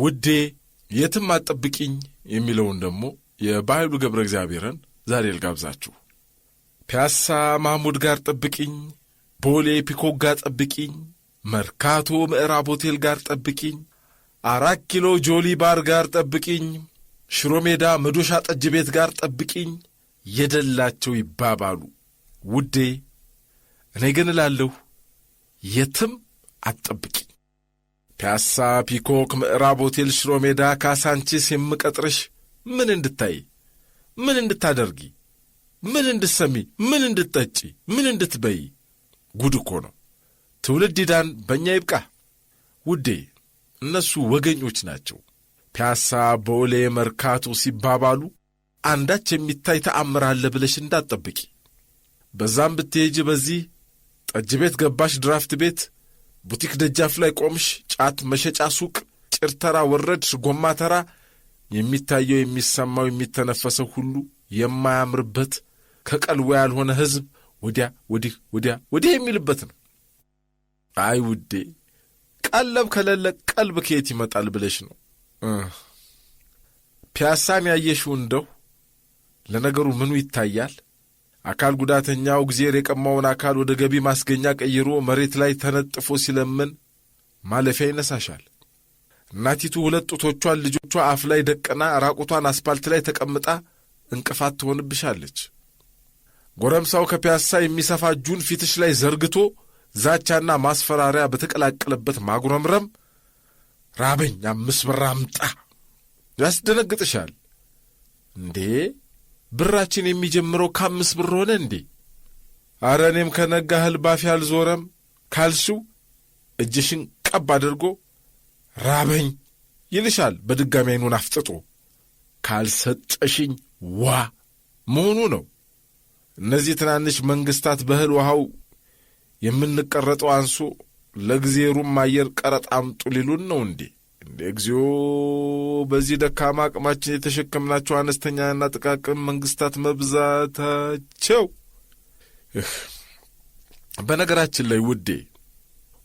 ውዴ የትም አትጠብቂኝ የሚለውን ደግሞ የባይሉ ገብረ እግዚአብሔርን ዛሬ ልጋብዛችሁ። ፒያሳ ማህሙድ ጋር ጠብቂኝ፣ ቦሌ ፒኮክ ጋር ጠብቂኝ፣ መርካቶ ምዕራብ ሆቴል ጋር ጠብቂኝ፣ 4 ኪሎ ጆሊ ባር ጋር ጠብቂኝ፣ ሽሮ ሜዳ መዶሻ ጠጅ ቤት ጋር ጠብቂኝ የደላቸው ይባባሉ። ውዴ እኔ ግን እላለሁ የትም አትጠብቂኝ። ፒያሳ ፒኮክ ምዕራብ ሆቴል ሽሮ ሜዳ ካሳንቺስ የምቀጥርሽ ምን እንድታይ፣ ምን እንድታደርጊ፣ ምን እንድትሰሚ፣ ምን እንድትጠጪ፣ ምን እንድትበይ። ጉድ እኮ ነው። ትውልድ ይዳን በእኛ ይብቃ። ውዴ እነሱ ወገኞች ናቸው። ፒያሳ ቦሌ መርካቶ ሲባባሉ አንዳች የሚታይ ተአምር አለ ብለሽ እንዳትጠብቂ። በዛም ብትሄጂ በዚህ ጠጅ ቤት ገባሽ፣ ድራፍት ቤት፣ ቡቲክ ደጃፍ ላይ ቆምሽ፣ ጫት መሸጫ ሱቅ፣ ጭርተራ ወረድሽ፣ ጎማ ተራ፣ የሚታየው የሚሰማው የሚተነፈሰው ሁሉ የማያምርበት ከቀልቦ ያልሆነ ሕዝብ ወዲያ ወዲህ ወዲያ ወዲህ የሚልበት ነው። አይ ውዴ ቀለብ ከሌለ ቀልብ ከየት ይመጣል ብለሽ ነው። ፒያሳን ያየሽው እንደው ለነገሩ ምኑ ይታያል? አካል ጉዳተኛው እግዚአብሔር የቀማውን አካል ወደ ገቢ ማስገኛ ቀይሮ መሬት ላይ ተነጥፎ ሲለምን ማለፊያ ይነሳሻል። እናቲቱ 2 ጡቶቿን ልጆቿ አፍ ላይ ደቅና ራቁቷን አስፓልት ላይ ተቀምጣ እንቅፋት ትሆንብሻለች። ጎረምሳው ከፒያሳ የሚሰፋ እጁን ፊትሽ ላይ ዘርግቶ ዛቻና ማስፈራሪያ በተቀላቀለበት ማጉረምረም ራበኝ 5 ብር አምጣ ያስደነግጥሻል። እንዴ ብራችን የሚጀምረው ከ5 ብር ሆነ እንዴ? አረ እኔም ከነጋ እህል ባፌ አልዞረም ካልሽው እጅሽን ቀብ አድርጎ ራበኝ ይልሻል። በድጋሚ አይኑን አፍጥጦ ካልሰጠሽኝ ዋ መሆኑ ነው። እነዚህ ትናንሽ መንግስታት በእህል ውሃው የምንቀረጠው አንሶ ለእግዚአብሔሩም አየር ቀረጥ አምጡ ሊሉን ነው እንዴ? እንደ እግዚኦ! በዚህ ደካማ አቅማችን የተሸከምናቸው አነስተኛና ጥቃቅን መንግስታት መብዛታቸው። በነገራችን ላይ ውዴ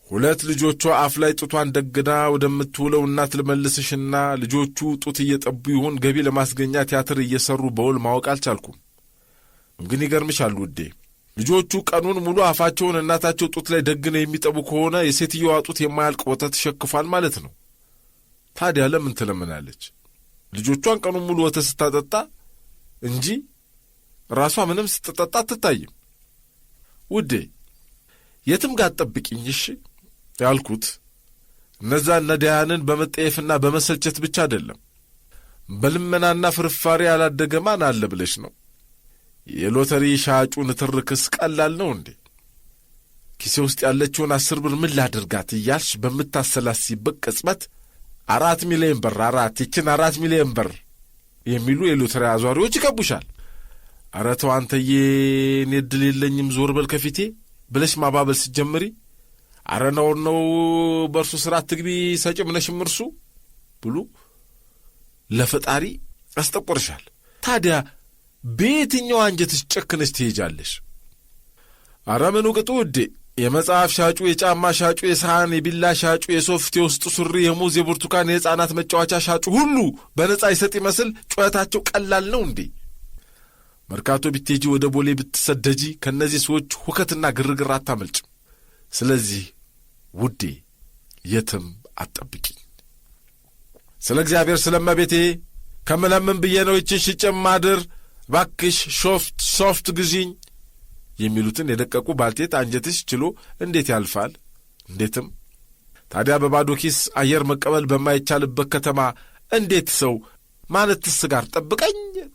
2 ልጆቿ አፍ ላይ ጡቷን ደግና ወደምትውለው እናት ልመልስሽና ልጆቹ ጡት እየጠቡ ይሆን ገቢ ለማስገኛ ቲያትር እየሰሩ በውል ማወቅ አልቻልኩም። ግን ይገርምሻል ውዴ ልጆቹ ቀኑን ሙሉ አፋቸውን እናታቸው ጡት ላይ ደግነው የሚጠቡ ከሆነ የሴትዮዋ ጡት የማያልቅ ወተት ተሸክፏል ማለት ነው። ታዲያ ለምን ትለምናለች? ልጆቿን ቀኑን ሙሉ ወተት ስታጠጣ እንጂ ራሷ ምንም ስትጠጣ አትታይም። ውዴ የትም ጋር ጠብቂኝ እሺ ያልኩት እነዛን ነዳያንን በመጠየፍና በመሰልቸት ብቻ አይደለም። በልመናና ፍርፋሪ ያላደገ ማን አለ ብለሽ ነው? የሎተሪ ሻጩ ንትርክስ ቀላል ነው እንዴ? ኪሴ ውስጥ ያለችውን 10 ብር ምን ላድርጋት እያልሽ በምታሰላሲበት ቅጽበት 4 ሚሊዮን ብር 4 ሚሊዮን ብር የሚሉ የሎተሪ አዟሪዎች ይከቡሻል። ኧረ ተው አንተዬ እኔ ዕድል የለኝም ዞር በል ከፊቴ ብለሽ ማባበል ስትጀምሪ ኧረ ነውር ነው በእርሱ ሥራ አትግቢ ሰጭም ነሽም እርሱ ብሉ ለፈጣሪ አስጠቆርሻል። ታዲያ በየትኛው አንጀትሽ ጨክነሽ ትሄጃለሽ? ኧረ ምኑ ቅጡ ውዴ! የመጽሐፍ ሻጩ፣ የጫማ ሻጩ፣ የሳህን የቢላ ሻጩ፣ የሶፍት የውስጥ ሱሪ፣ የሙዝ የብርቱካን የሕፃናት መጫወቻ ሻጩ ሁሉ በነጻ ይሰጥ ይመስል ጩኸታቸው ቀላል ነው እንዴ? መርካቶ ብትሄጂ ወደ ቦሌ ብትሰደጂ ከእነዚህ ሰዎች ሁከትና ግርግር አታመልጭም። ስለዚህ ውዴ የትም አትጠብቂኝ። ስለ እግዚአብሔር ስለ እመቤቴ ከምለምን ብዬ ነው ይችን ሽጭም ማድር ባክሽ ሶፍት ግዢኝ የሚሉትን የደቀቁ ባልቴት አንጀትሽ ችሎ እንዴት ያልፋል? እንዴትም። ታዲያ በባዶ ኪስ አየር መቀበል በማይቻልበት ከተማ እንዴት ሰው ማለትስ ጋር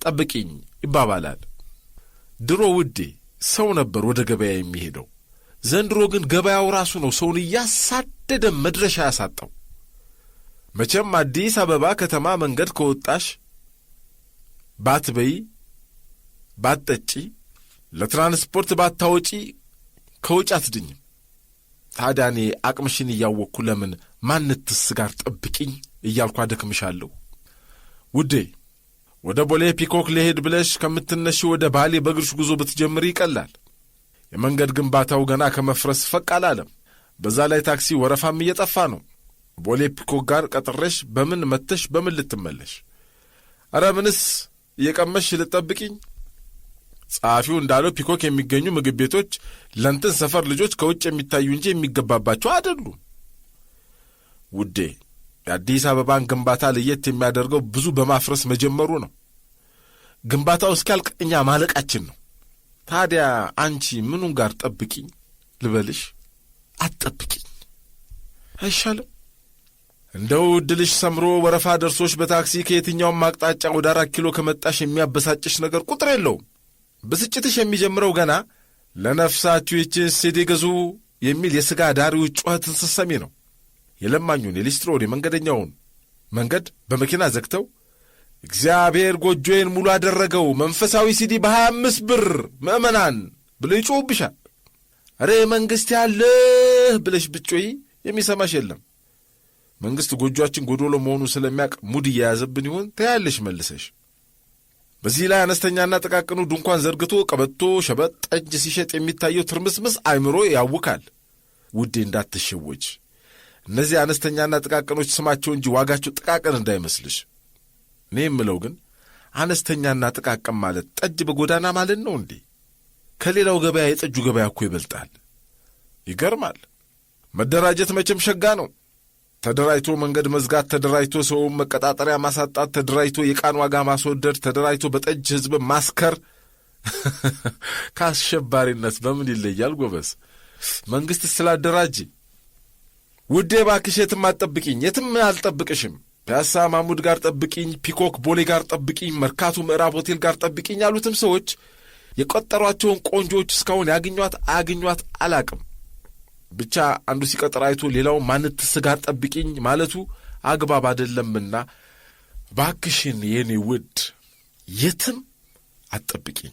ጠብቂኝ ይባባላል? ድሮ ውዴ ሰው ነበር ወደ ገበያ የሚሄደው። ዘንድሮ ግን ገበያው ራሱ ነው ሰውን እያሳደደ መድረሻ ያሳጣው። መቼም አዲስ አበባ ከተማ መንገድ ከወጣሽ ባትበይ ባትጠጪ ለትራንስፖርት ባታወጪ ከውጭ አትድኝም። ታዲያ እኔ አቅምሽን እያወቅኩ ለምን ማንትስ ጋር ጠብቂኝ እያልኩ አደክምሻለሁ? ውዴ ወደ ቦሌ ፒኮክ ልሄድ ብለሽ ከምትነሺ ወደ ባሌ በእግርሽ ጉዞ ብትጀምሪ ይቀላል። የመንገድ ግንባታው ገና ከመፍረስ ፈቅ አላለም። በዛ ላይ ታክሲ ወረፋም እየጠፋ ነው። ቦሌ ፒኮክ ጋር ቀጥረሽ በምን መተሽ በምን ልትመለሽ? ኧረ ምንስ እየቀመሽ ልትጠብቂኝ? ጸሐፊው እንዳለው ፒኮክ የሚገኙ ምግብ ቤቶች ለእንትን ሰፈር ልጆች ከውጭ የሚታዩ እንጂ የሚገባባቸው አይደሉም። ውዴ፣ የአዲስ አበባን ግንባታ ለየት የሚያደርገው ብዙ በማፍረስ መጀመሩ ነው። ግንባታው እስኪያልቅ እኛ ማለቃችን ነው። ታዲያ አንቺ ምኑን ጋር ጠብቂኝ ልበልሽ? አትጠብቂኝ አይሻልም? እንደው ዕድልሽ ሰምሮ ወረፋ ደርሶሽ በታክሲ ከየትኛውም አቅጣጫ ወደ 4 ኪሎ ከመጣሽ የሚያበሳጭሽ ነገር ቁጥር የለውም። ብስጭትሽ የሚጀምረው ገና ለነፍሳችሁ ይችን ሲዲ ግዙ የሚል የሥጋ ዳሪው ጩኸትን ስትሰሚ ነው። የለማኙን፣ የሊስትሮን፣ የመንገደኛውን መንገድ በመኪና ዘግተው እግዚአብሔር ጎጆዬን ሙሉ አደረገው መንፈሳዊ ሲዲ በ25 ብር ምእመናን ብለው ይጮኹብሻል። አሬ መንግሥት ያለህ ብለሽ ብጮይ የሚሰማሽ የለም። መንግሥት ጎጆአችን ጎዶሎ መሆኑ ስለሚያውቅ ሙድ እየያዘብን ይሆን ተያለሽ መልሰሽ። በዚህ ላይ አነስተኛና ጥቃቅኑ ድንኳን ዘርግቶ ቀበቶ፣ ሸበጥ፣ ጠጅ ሲሸጥ የሚታየው ትርምስምስ አይምሮ ያውካል። ውዴ እንዳትሸወጅ። እነዚህ አነስተኛና ጥቃቅኖች ስማቸው እንጂ ዋጋቸው ጥቃቅን እንዳይመስልሽ። እኔ የምለው ግን አነስተኛና ጥቃቅን ማለት ጠጅ በጎዳና ማለት ነው እንዴ? ከሌላው ገበያ የጠጁ ገበያ እኮ ይበልጣል። ይገርማል። መደራጀት መቼም ሸጋ ነው። ተደራጅቶ መንገድ መዝጋት፣ ተደራጅቶ ሰውን መቀጣጠሪያ ማሳጣት፣ ተደራጅቶ የዕቃን ዋጋ ማስወደድ፣ ተደራጅቶ በጠጅ ሕዝብ ማስከር ከአሸባሪነት በምን ይለያል ጎበዝ? መንግሥት ስላደራጅ። ውዴ እባክሽ የትም አትጠብቂኝ። የትም አልጠብቅሽም። ፒያሳ ማሙድ ጋር ጠብቂኝ፣ ፒኮክ ቦሌ ጋር ጠብቂኝ፣ መርካቶ ምዕራብ ሆቴል ጋር ጠብቂኝ ያሉትም ሰዎች የቆጠሯቸውን ቆንጆዎች እስካሁን ያግኟት አያግኟት አላቅም። ብቻ አንዱ ሲቀጥር አይቶ ሌላው ማንትስ ጋር ጠብቂኝ ማለቱ አግባብ አይደለምና ባክሽን የኔ ውድ የትም አትጠብቂኝ።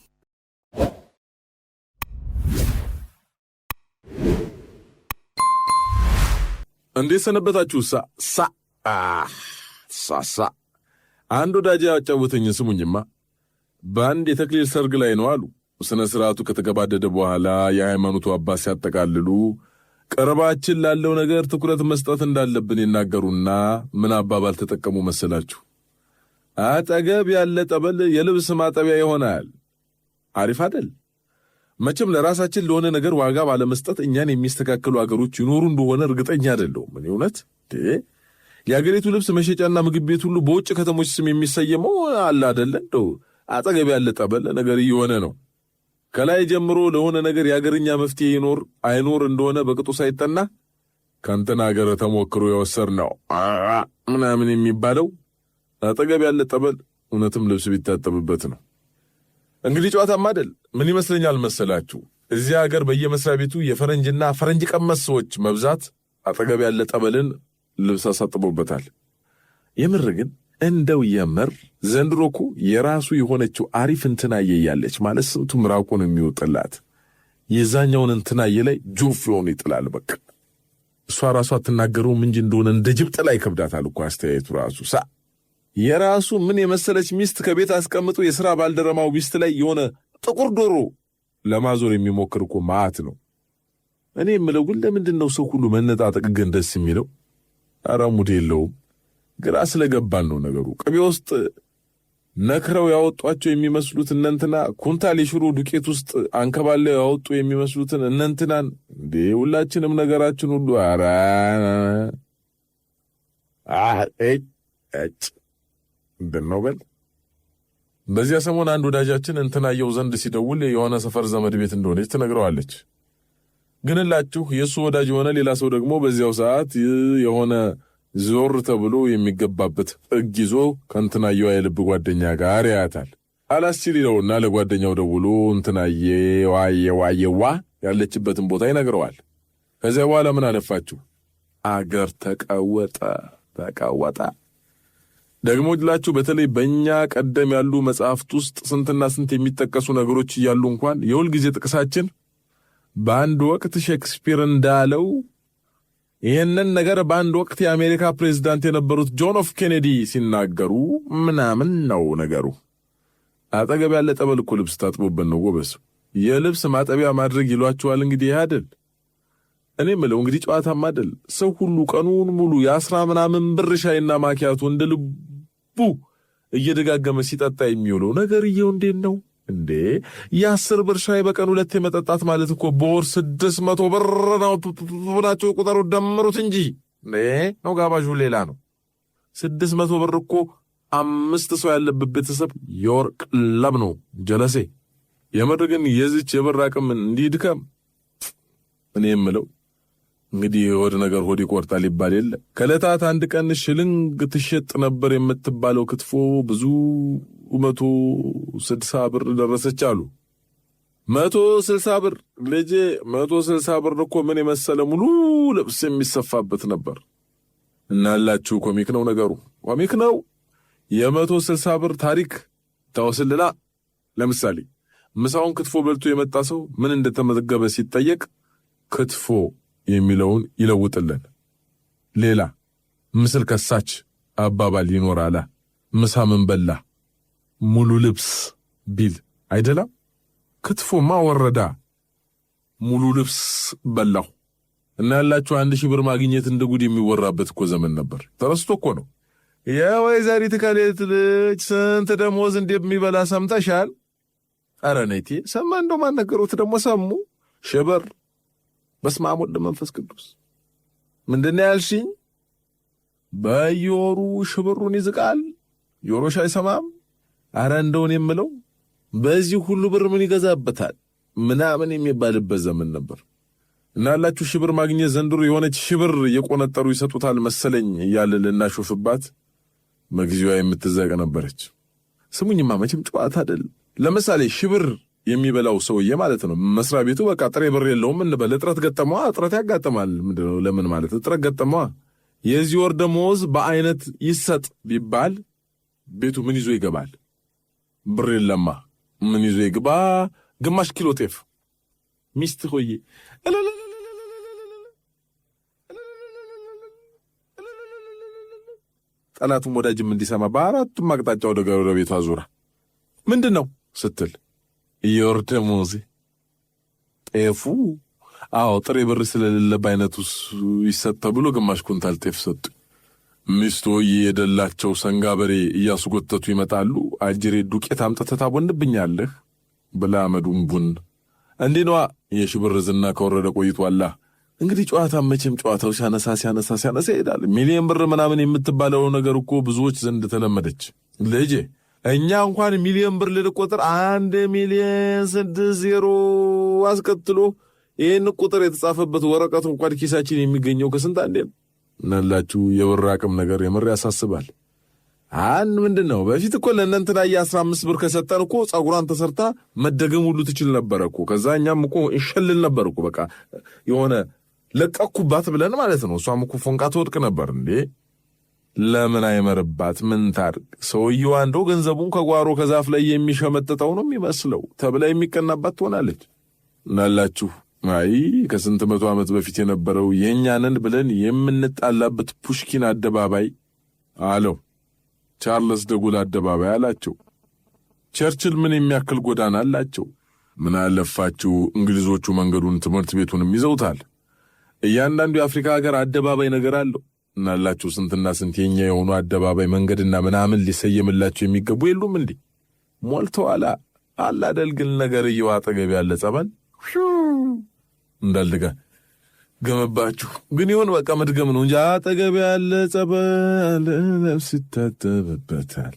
እንዴት ሰነበታችሁ? ሳሳ አንድ ወዳጅ ያጫወተኝ ስሙኝማ። በአንድ የተክሊል ሰርግ ላይ ነው አሉ። ስነ ስርዓቱ ከተገባደደ በኋላ የሃይማኖቱ አባት ሲያጠቃልሉ ቅርባችን ላለው ነገር ትኩረት መስጠት እንዳለብን ይናገሩና ምን አባባል ተጠቀሙ መሰላችሁ? አጠገብ ያለ ጠበል የልብስ ማጠቢያ ይሆናል። አሪፍ አይደል? መቼም ለራሳችን ለሆነ ነገር ዋጋ ባለመስጠት እኛን የሚስተካከሉ አገሮች ይኖሩ እንደሆነ እርግጠኛ አይደለሁም። እኔ እውነት የአገሪቱ ልብስ መሸጫና ምግብ ቤት ሁሉ በውጭ ከተሞች ስም የሚሰየመው አለ አይደለ? እንደው አጠገብ ያለ ጠበል ነገር እየሆነ ነው። ከላይ ጀምሮ ለሆነ ነገር የአገርኛ መፍትሄ ይኖር አይኖር እንደሆነ በቅጡ ሳይጠና ከእንትን አገር ተሞክሮ የወሰድነው ምናምን የሚባለው አጠገብ ያለ ጠበል እውነትም ልብስ ቢታጠብበት ነው። እንግዲህ ጨዋታም አይደል? ምን ይመስለኛል መሰላችሁ? እዚህ አገር በየመስሪያ ቤቱ የፈረንጅና ፈረንጅ ቀመስ ሰዎች መብዛት አጠገብ ያለ ጠበልን ልብስ አሳጥቦበታል። የምር ግን እንደው የምር ዘንድሮ እኮ የራሱ የሆነችው አሪፍ እንትናዬ ያለች ማለት ስንቱ ምራቁን የሚወጥላት የዛኛውን እንትናዬ ላይ ጆፍ የሆኑ ይጥላል። በቃ እሷ ራሷ አትናገረውም እንጂ እንደሆነ እንደ ጅብጥ ላይ ከብዳታል እኮ አስተያየቱ ራሱ የራሱ ምን የመሰለች ሚስት ከቤት አስቀምጦ የሥራ ባልደረማው ሚስት ላይ የሆነ ጥቁር ዶሮ ለማዞር የሚሞክር እኮ ማዕት ነው። እኔ የምለው ግን ለምንድን ነው ሰው ሁሉ መነጣጠቅ ግን ደስ የሚለው? ኧረ ሙድ የለውም። ግራ ስለገባን ነው ነገሩ። ቅቤ ውስጥ ነክረው ያወጧቸው የሚመስሉት እነንትና ኩንታል የሽሮ ዱቄት ውስጥ አንከባለው ያወጡ የሚመስሉትን እነንትናን እንዴ ሁላችንም ነገራችን ሁሉ ኧረ ምንድን ነው በል። በዚያ ሰሞን አንድ ወዳጃችን እንትናየው ዘንድ ሲደውል የሆነ ሰፈር ዘመድ ቤት እንደሆነች ትነግረዋለች። ግንላችሁ የእሱ ወዳጅ የሆነ ሌላ ሰው ደግሞ በዚያው ሰዓት የሆነ ዞር ተብሎ የሚገባበት እግ ይዞ ከእንትናየዋ የልብ ጓደኛ ጋር ያያታል። አላስችል ይለውና ለጓደኛው ደውሎ እንትናዬ ዋየዋ ያለችበትን ቦታ ይነግረዋል። ከዚያ በኋላ ምን አለፋችሁ አገር ተቀወጠ። ደግሞ ጅላችሁ በተለይ በእኛ ቀደም ያሉ መጽሐፍት ውስጥ ስንትና ስንት የሚጠቀሱ ነገሮች እያሉ እንኳን የሁል ጊዜ ጥቅሳችን በአንድ ወቅት ሼክስፒር እንዳለው ይህንን ነገር በአንድ ወቅት የአሜሪካ ፕሬዝዳንት የነበሩት ጆን ኤፍ ኬኔዲ ሲናገሩ ምናምን ነው ነገሩ። አጠገብ ያለ ጠበል እኮ ልብስ ታጥቦበት ነው ጎበስ። የልብስ ማጠቢያ ማድረግ ይሏችኋል እንግዲህ አይደል? እኔ የምለው እንግዲህ ጨዋታም አይደል ሰው ሁሉ ቀኑን ሙሉ የ10 ምናምን ብር ሻይና ማኪያቶ እንደ ልቡ እየደጋገመ ሲጠጣ የሚውለው ነገርየው እንዴት ነው እንዴ? የ10 ብር ሻይ በቀን 2 መጠጣት ማለት እኮ በወር 600 ብር ነው። ብላችሁ ቁጠሩ፣ ደምሩት እንጂ ነው ጋባዡ ሌላ ነው። 600 ብር እኮ 5 ሰው ያለበት ቤተሰብ የወር ቀለብ ነው ጀለሴ። የምር ግን የዚች የብር አቅም እንዲድከም እኔ የምለው እንግዲህ ወደ ነገር ሆድ ይቆርጣል ይባል የለ። ከዕለታት አንድ ቀን ሽልንግ ትሸጥ ነበር የምትባለው ክትፎ ብዙ 160 ብር ደረሰች አሉ። 160 ብር ልጄ፣ 160 ብር እኮ ምን የመሰለ ሙሉ ልብስ የሚሰፋበት ነበር። እናላችሁ ኮሚክ ነው ነገሩ፣ ኮሚክ ነው። የ160 ብር ታሪክ ታወስልና ለምሳሌ ምሳውን ክትፎ በልቶ የመጣ ሰው ምን እንደተመዘገበ ሲጠየቅ ክትፎ የሚለውን ይለውጥልን። ሌላ ምስል ከሳች አባባል ይኖራላ። ምሳ ምን በላ ሙሉ ልብስ ቢል አይደለም። ክትፎማ ወረዳ ሙሉ ልብስ በላሁ። እና ያላችሁ 1000 ብር ማግኘት እንደ ጉድ የሚወራበት እኮ ዘመን ነበር። ተረስቶ እኮ ነው። የወይዘሪት ከሌት ልጅ ስንት ደሞዝ እንደሚበላ ሰምተሻል? ኧረ ነይቴ ሰማ እንደው ማን ነገሩት ደግሞ ሰሙ? ሽብር በስመ አብ ወወልድ ወመንፈስ ቅዱስ። ምንድን ነው ያልሽኝ? በየወሩ ሽብሩን ይዝቃል ዮሮሽ አይሰማም። ኧረ እንደውን የምለው በዚህ ሁሉ ብር ምን ይገዛበታል ምናምን የሚባልበት ዘመን ነበር። እና ያላችሁ ሽብር ማግኘት ዘንድሮ የሆነች ሽብር እየቆነጠሩ ይሰጡታል መሰለኝ እያለ ልናሾፍባት መግዚያዋ የምትዘቅ ነበረች። ስሙኝማ መቼም ጨዋታ አይደል። ለምሳሌ ሽብር የሚበላው ሰውዬ ማለት ነው መስሪያ ቤቱ በቃ ጥሬ ብር የለውም እንበል። እጥረት ገጠመዋ። እጥረት ያጋጥማል። ምንድነው ለምን ማለት እጥረት ገጠመዋ። የዚህ ወር ደሞዝ በአይነት ይሰጥ ቢባል ቤቱ ምን ይዞ ይገባል? ብር የለማ። ምን ይዞ ይግባ? ግማሽ ኪሎ ጤፍ። ሚስት ሆዬ ጠላቱም ወዳጅም እንዲሰማ በአራቱም አቅጣጫ ወደ ቤቷ ዙራ ምንድን ነው ስትል የወር ደሞዜ ጤፉ። አዎ ጥሬ ብር ስለሌለ በአይነቱ ይሰጥ ተብሎ ግማሽ ኩንታል ጤፍ ሰጡ። ሚስት ሆዬ የደላቸው ሰንጋ በሬ እያስጎተቱ ይመጣሉ። አጅሬ ዱቄት አምጥተህ ታቦንብኛለህ ብላ አመዱን ቡን። እንዲህ ነዋ የሽብር ዝና ከወረደ ቆይቷላ። እንግዲህ ጨዋታ መቼም ጨዋታው ሲያነሳ ይሄዳል። ሚሊዮን ብር ምናምን የምትባለው ነገር እኮ ብዙዎች ዘንድ ተለመደች። ልጄ እኛ እንኳን ሚሊዮን ብር ልንቆጥር 1,000,060 አስከትሎ ይህን ቁጥር የተጻፈበት ወረቀት እንኳን ኪሳችን የሚገኘው ከስንት አንዴ ነው። እናላችሁ የብር አቅም ነገር የምር ያሳስባል። ምንድን ነው በፊት እኮ ለእነንትና 15 ብር ከሰጠን እኮ ጸጉሯን ተሰርታ መደገም ሁሉ ትችል ነበረ እኮ። ከዛ እኛም እኮ እንሸልል ነበር እኮ በቃ የሆነ ለቀኩባት ብለን ማለት ነው። እሷም እኮ ፎንቃ ትወድቅ ነበር እንዴ። ለምን አይመርባት? ምን ታርግ? ሰውየው አንዶ ገንዘቡን ከጓሮ ከዛፍ ላይ የሚሸመጥጠው ነው የሚመስለው ተብላ የሚቀናባት ትሆናለች። እናላችሁ አይ ከስንት መቶ ዓመት በፊት የነበረው የእኛንን ብለን የምንጣላበት ፑሽኪን አደባባይ አለው። ቻርልስ ደጉል አደባባይ አላቸው። ቸርችል ምን የሚያክል ጎዳና አላቸው። ምን አለፋችሁ እንግሊዞቹ መንገዱን ትምህርት ቤቱንም ይዘውታል። እያንዳንዱ የአፍሪካ ሀገር አደባባይ ነገር አለው። እናላችሁ ስንትና ስንት የኛ የሆኑ አደባባይ መንገድና ምናምን ሊሰየምላችሁ የሚገቡ የሉም እንዴ? ሞልተዋላ። አላደልግል ነገር እየዋጠ ገብ ያለ ጸበል እንዳልደጋ ገመባችሁ። ግን ይሁን በቃ መድገም ነው እንጂ አጠገብ ያለ ጸበል ነፍስ ይታጠብበታል።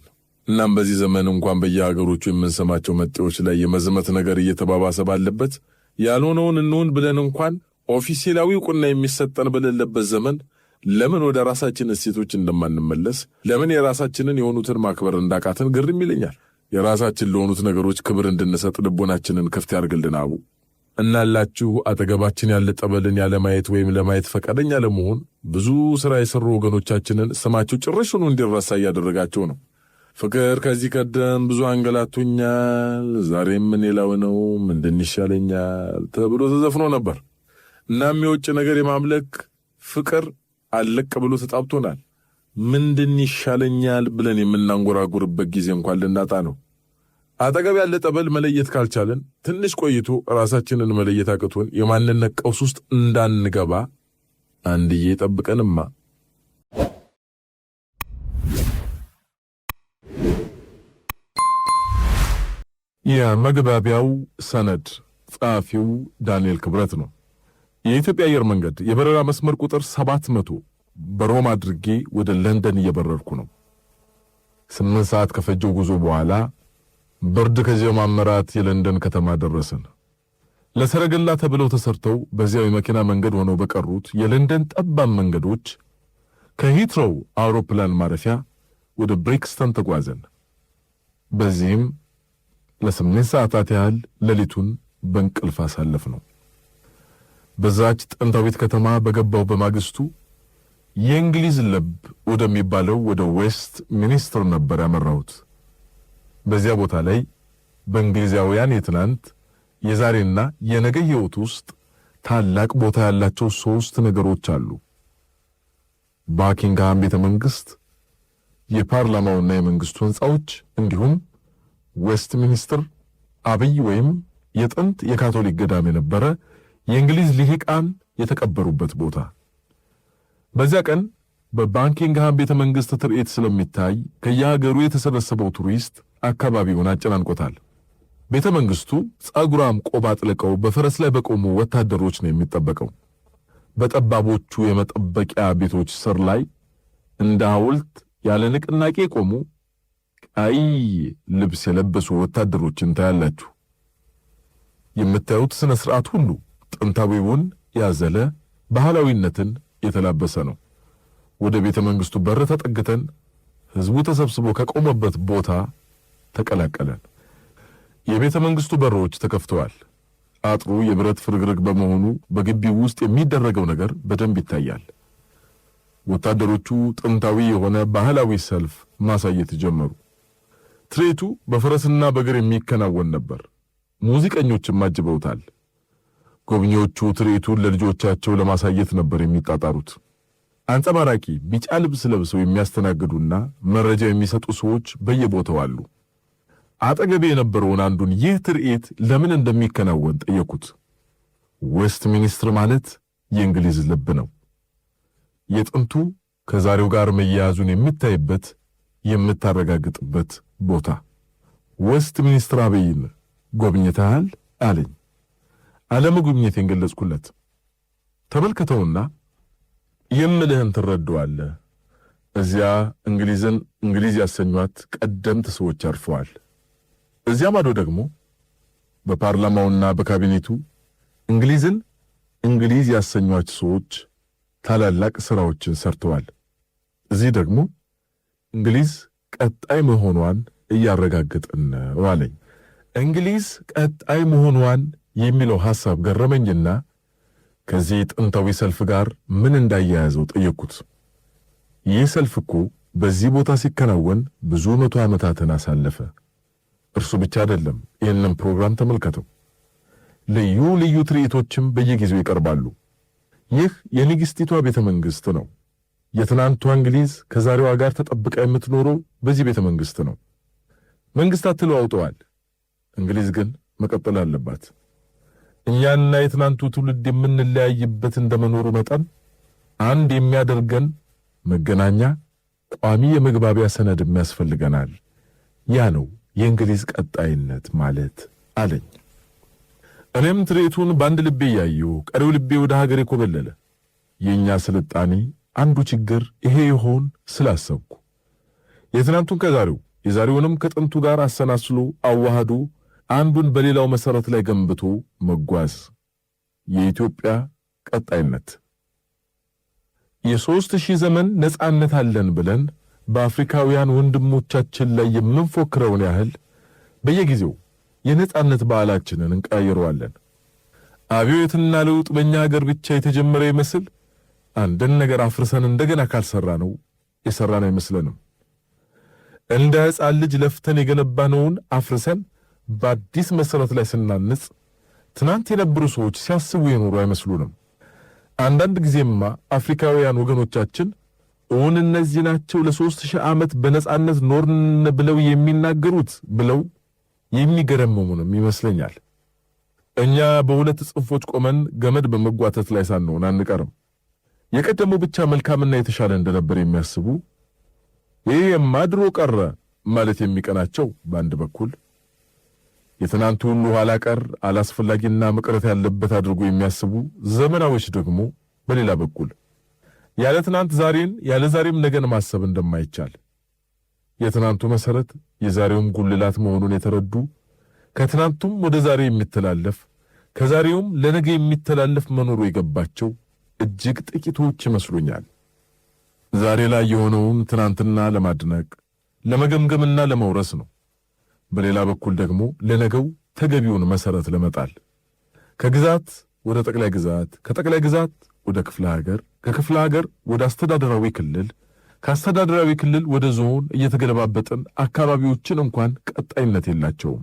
እናም በዚህ ዘመን እንኳን በየሀገሮቹ የምንሰማቸው መጤዎች ላይ የመዝመት ነገር እየተባባሰ ባለበት ያልሆነውን እንሆን ብለን እንኳን ኦፊሴላዊ ዕውቅና የሚሰጠን በሌለበት ዘመን ለምን ወደ ራሳችን እሴቶች እንደማንመለስ፣ ለምን የራሳችንን የሆኑትን ማክበር እንዳቃተን ግርም ይለኛል። የራሳችን ለሆኑት ነገሮች ክብር እንድንሰጥ ልቦናችንን ክፍት ያርግልን አቡ። እናላችሁ አጠገባችን ያለ ጠበልን ያለማየት ወይም ለማየት ፈቃደኛ ለመሆን ብዙ ሥራ የሠሩ ወገኖቻችንን ስማቸው ጭራሹኑ እንዲረሳ እያደረጋቸው ነው። ፍቅር ከዚህ ቀደም ብዙ አንገላቶኛል፣ ዛሬም ምን ሌላው ነው ምንድን ይሻለኛል ተብሎ ተዘፍኖ ነበር። እናም የውጭ ነገር የማምለክ ፍቅር አለቅ ብሎ ተጣብቶናል። ምንድን ይሻለኛል ብለን የምናንጎራጉርበት ጊዜ እንኳን ልናጣ ነው። አጠገብ ያለ ጠበል መለየት ካልቻለን ትንሽ ቆይቶ ራሳችንን መለየት አቅቶን የማንነት ቀውስ ውስጥ እንዳንገባ አንድዬ ጠብቀንማ። የመግባቢያው ሰነድ ጸሐፊው ዳንኤል ክብረት ነው። የኢትዮጵያ አየር መንገድ የበረራ መስመር ቁጥር 700 በሮም አድርጌ ወደ ለንደን እየበረርኩ ነው። 8 ሰዓት ከፈጀው ጉዞ በኋላ ብርድ ከጀማመራት የለንደን ከተማ ደረስን። ለሰረገላ ተብለው ተሰርተው በዚያው የመኪና መንገድ ሆነው በቀሩት የለንደን ጠባብ መንገዶች ከሂትሮው አውሮፕላን ማረፊያ ወደ ብሪክስተን ተጓዘን። በዚህም ለ8 ሰዓታት ያህል ሌሊቱን በእንቅልፍ አሳለፍ ነው። በዛች ጥንታዊት ከተማ በገባው በማግስቱ የእንግሊዝ ልብ ወደሚባለው ወደ ዌስት ሚኒስትር ነበር ያመራሁት። በዚያ ቦታ ላይ በእንግሊዛውያን የትናንት የዛሬና የነገ ሕይወት ውስጥ ታላቅ ቦታ ያላቸው 3 ነገሮች አሉ። ባኪንግሃም ቤተ መንግሥት፣ የፓርላማውና የመንግሥቱ ሕንፃዎች እንዲሁም ዌስት ሚኒስትር አብይ ወይም የጥንት የካቶሊክ ገዳም የነበረ የእንግሊዝ ልሂቃን የተቀበሩበት ቦታ። በዚያ ቀን በባኪንግሃም ቤተ መንግሥት ትርኢት ስለሚታይ ከየሀገሩ የተሰበሰበው ቱሪስት አካባቢውን አጨናንቆታል። ቤተ መንግሥቱ ጸጉራም ቆብ አጥልቀው በፈረስ ላይ በቆሙ ወታደሮች ነው የሚጠበቀው። በጠባቦቹ የመጠበቂያ ቤቶች ስር ላይ እንደ ሐውልት ያለ ንቅናቄ ቆሙ ቀይ ልብስ የለበሱ ወታደሮችን ታያላችሁ። የምታዩት ስነ ስርዓት ሁሉ ጥንታዊውን ያዘለ ባህላዊነትን የተላበሰ ነው። ወደ ቤተ መንግሥቱ በር ተጠግተን ሕዝቡ ተሰብስቦ ከቆመበት ቦታ ተቀላቀለን። የቤተ መንግሥቱ በሮች ተከፍተዋል። አጥሩ የብረት ፍርግርግ በመሆኑ በግቢው ውስጥ የሚደረገው ነገር በደንብ ይታያል። ወታደሮቹ ጥንታዊ የሆነ ባህላዊ ሰልፍ ማሳየት ጀመሩ። ትርኢቱ በፈረስና በእግር የሚከናወን ነበር። ሙዚቀኞችም አጅበውታል። ጎብኚዎቹ ትርኢቱን ለልጆቻቸው ለማሳየት ነበር የሚጣጣሩት። አንጸባራቂ ቢጫ ልብስ ለብሰው የሚያስተናግዱና መረጃ የሚሰጡ ሰዎች በየቦታው አሉ። አጠገቤ የነበረውን አንዱን ይህ ትርኢት ለምን እንደሚከናወን ጠየቁት። ዌስት ሚኒስትር ማለት የእንግሊዝ ልብ ነው። የጥንቱ ከዛሬው ጋር መያያዙን የምታይበት የምታረጋግጥበት ቦታ። ዌስት ሚኒስትር አብይን ጎብኝተሃል አለኝ። አለመጎብኘቴን ገለጽኩለት። ተመልከተውና የምልህን ትረዳዋለህ። እዚያ እንግሊዝን እንግሊዝ ያሰኟት ቀደምት ሰዎች አርፈዋል። እዚያ ማዶ ደግሞ በፓርላማውና በካቢኔቱ እንግሊዝን እንግሊዝ ያሰኟት ሰዎች ታላላቅ ሥራዎችን ሰርተዋል። እዚህ ደግሞ እንግሊዝ ቀጣይ መሆኗን እያረጋገጥን ነው አለኝ። እንግሊዝ ቀጣይ መሆኗን የሚለው ሐሳብ ገረመኝና ከዚህ ጥንታዊ ሰልፍ ጋር ምን እንዳያያዘው ጠየቅኩት። ይህ ሰልፍ እኮ በዚህ ቦታ ሲከናወን ብዙ 100 ዓመታትን አሳለፈ። እርሱ ብቻ አይደለም፣ ይህንን ፕሮግራም ተመልከተው። ልዩ ልዩ ትርኢቶችም በየጊዜው ይቀርባሉ። ይህ የንግሥቲቷ ቤተ መንግሥት ነው። የትናንቷ እንግሊዝ ከዛሬዋ ጋር ተጠብቃ የምትኖረው በዚህ ቤተ መንግሥት ነው። መንግሥታት ተለዋውጠዋል። እንግሊዝ ግን መቀጠል አለባት። እኛና የትናንቱ ትውልድ የምንለያይበት እንደመኖሩ መጠን አንድ የሚያደርገን መገናኛ ቋሚ የመግባቢያ ሰነድም ያስፈልገናል። ያ ነው የእንግሊዝ ቀጣይነት ማለት አለኝ። እኔም ትርኢቱን በአንድ ልቤ እያየሁ ቀሪው ልቤ ወደ ሀገሬ ኮበለለ። የእኛ ስልጣኔ አንዱ ችግር ይሄ ይሆን ስላሰብኩ የትናንቱን ከዛሬው የዛሬውንም ከጥንቱ ጋር አሰናስሎ አዋህዶ አንዱን በሌላው መሰረት ላይ ገንብቶ መጓዝ የኢትዮጵያ ቀጣይነት። የ3000 ዘመን ነጻነት አለን ብለን በአፍሪካውያን ወንድሞቻችን ላይ የምንፎክረውን ያህል በየጊዜው የነጻነት በዓላችንን እንቀያየረዋለን። አብዮትና ለውጥ በእኛ ሀገር ብቻ የተጀመረ ይመስል አንድን ነገር አፍርሰን እንደገና ካልሰራ ነው የሰራን አይመስለንም። እንደ ሕፃን ልጅ ለፍተን የገነባነውን አፍርሰን በአዲስ መሰረት ላይ ስናንጽ ትናንት የነበሩ ሰዎች ሲያስቡ የኖሩ አይመስሉንም። አንዳንድ ጊዜማ አፍሪካውያን ወገኖቻችን እውን እነዚህ ናቸው ለ3000 ዓመት በነጻነት ኖርን ብለው የሚናገሩት ብለው የሚገረመሙንም ይመስለኛል። እኛ በሁለት ጽንፎች ቆመን ገመድ በመጓተት ላይ ሳንሆን አንቀርም። የቀደመው ብቻ መልካምና የተሻለ እንደነበር የሚያስቡ ይህ የማድሮ ቀረ ማለት የሚቀናቸው በአንድ በኩል፣ የትናንቱ ሁሉ ኋላ ቀር አላስፈላጊና መቅረት ያለበት አድርጎ የሚያስቡ ዘመናዎች ደግሞ በሌላ በኩል ያለ ትናንት ዛሬን ያለ ዛሬም ነገን ማሰብ እንደማይቻል የትናንቱ መሰረት የዛሬውም ጉልላት መሆኑን የተረዱ ከትናንቱም ወደ ዛሬ የሚተላለፍ ከዛሬውም ለነገ የሚተላለፍ መኖሩ የገባቸው እጅግ ጥቂቶች ይመስሉኛል። ዛሬ ላይ የሆነውን ትናንትና ለማድነቅ ለመገምገምና ለመውረስ ነው። በሌላ በኩል ደግሞ ለነገው ተገቢውን መሰረት ለመጣል ከግዛት ወደ ጠቅላይ ግዛት፣ ከጠቅላይ ግዛት ወደ ክፍለ ሀገር፣ ከክፍለ ሀገር ወደ አስተዳደራዊ ክልል፣ ከአስተዳደራዊ ክልል ወደ ዞን እየተገለባበጥን አካባቢዎችን እንኳን ቀጣይነት የላቸውም።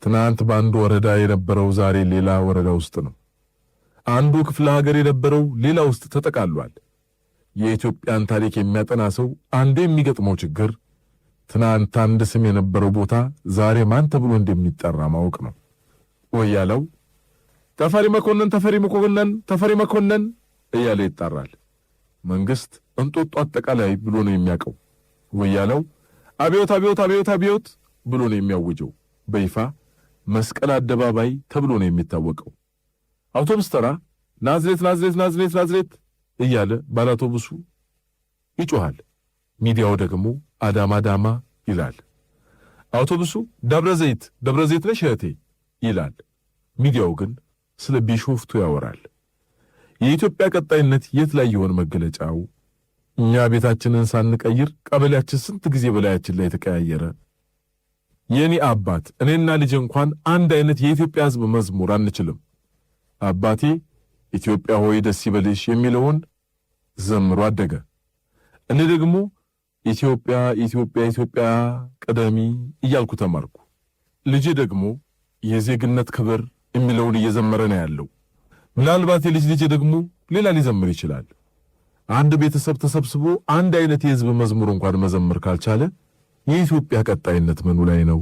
ትናንት በአንዱ ወረዳ የነበረው ዛሬ ሌላ ወረዳ ውስጥ ነው። አንዱ ክፍለ ሀገር የነበረው ሌላ ውስጥ ተጠቃሏል። የኢትዮጵያን ታሪክ የሚያጠና ሰው አንዱ የሚገጥመው ችግር ትናንት አንድ ስም የነበረው ቦታ ዛሬ ማን ተብሎ እንደሚጠራ ማወቅ ነው። ወያለው ተፈሪ መኮንን፣ ተፈሪ መኮንን፣ ተፈሪ መኮንን እያለ ይጣራል። መንግስት እንጦጦ አጠቃላይ ብሎ ነው የሚያውቀው። ወያለው አብዮት አብዮት አብዮት አብዮት ብሎ ነው የሚያውጀው። በይፋ መስቀል አደባባይ ተብሎ ነው የሚታወቀው። አውቶቡስ ተራ ናዝሬት ናዝሬት ናዝሬት ናዝሬት እያለ ባለአውቶቡሱ ይጮሃል። ሚዲያው ደግሞ አዳማ ዳማ ይላል። አውቶቡሱ ደብረ ዘይት ነሽ እህቴ ይላል። ሚዲያው ግን ስለ ቢሾፍቱ ያወራል። የኢትዮጵያ ቀጣይነት የት ላይ ይሆን መገለጫው? እኛ ቤታችንን ሳንቀይር ቀበሌያችን ስንት ጊዜ በላያችን ላይ ተቀያየረ? የኔ አባት እኔና ልጅ እንኳን አንድ አይነት የኢትዮጵያ ሕዝብ መዝሙር አንችልም። አባቴ ኢትዮጵያ ሆይ ደስ ይበልሽ የሚለውን ዘምሮ አደገ። እኔ ደግሞ ኢትዮጵያ ኢትዮጵያ ኢትዮጵያ ቀደሚ እያልኩ ተማርኩ። ልጄ ደግሞ የዜግነት ክብር የሚለውን እየዘመረ ነው ያለው። ምናልባት የልጅ ልጄ ደግሞ ሌላ ሊዘምር ይችላል። አንድ ቤተሰብ ተሰብስቦ አንድ አይነት የሕዝብ መዝሙር እንኳን መዘመር ካልቻለ የኢትዮጵያ ቀጣይነት ምኑ ላይ ነው?